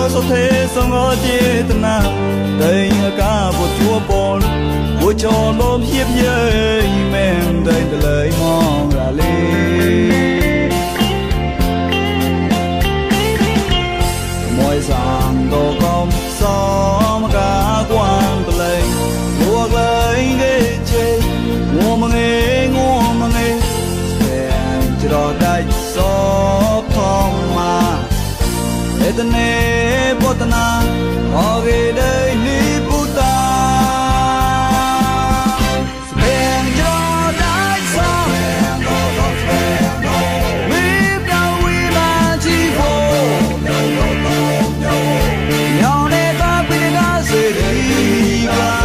so thế song ngõ chia tân na đây cả một chúa bồn của cho lốm hiếp dơi men đây lời mong là lên mọi rằng đồ công xóm cả quan tờ lệnh buộc lời ghê chê ngô mà nghe chỉ đò đại xóp thông mà để tên nê bố tên à họ ghê đây lý bố ta bèn cho đại xóp biết đâu quy là chi vô nhau nê ta biết đã sẽ đi cả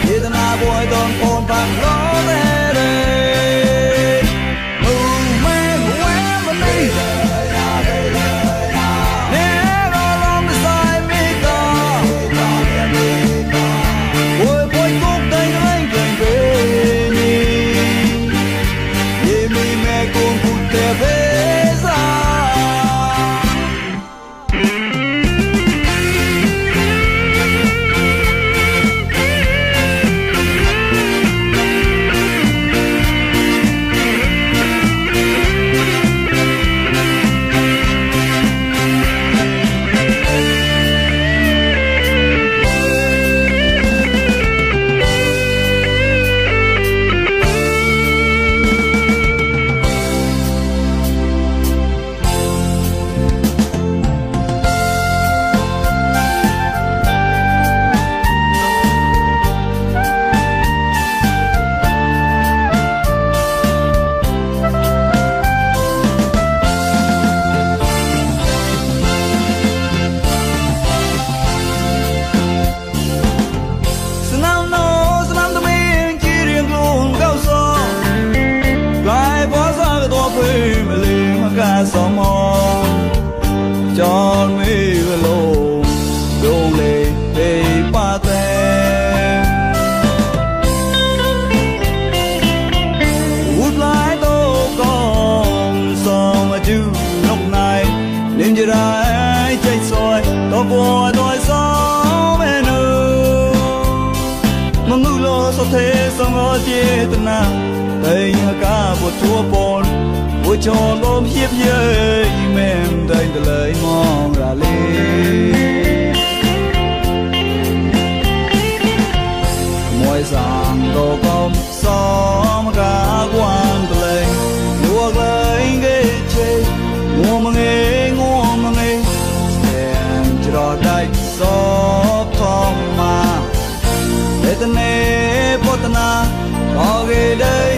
để tên à bôi tôn ôn bằng lỗ về đây sông hòn cho mi lô đông lệ để ba tên hút lái tô con sông mà chú lúc này đêm giờ ai chạy soi tô bùa tôi gió bên nữ mà ngư lô sao thế sông ở chia tân na đây cả một chúa bồn của cho lốm hiếp dơi men đây lời mong là lên mọi rằng đồ công xóm cả quan tờ lệnh luộc lời ghê chê ngô mà nghe xem cho đại xóp thông mà để tên nê bố tên à có ghê đây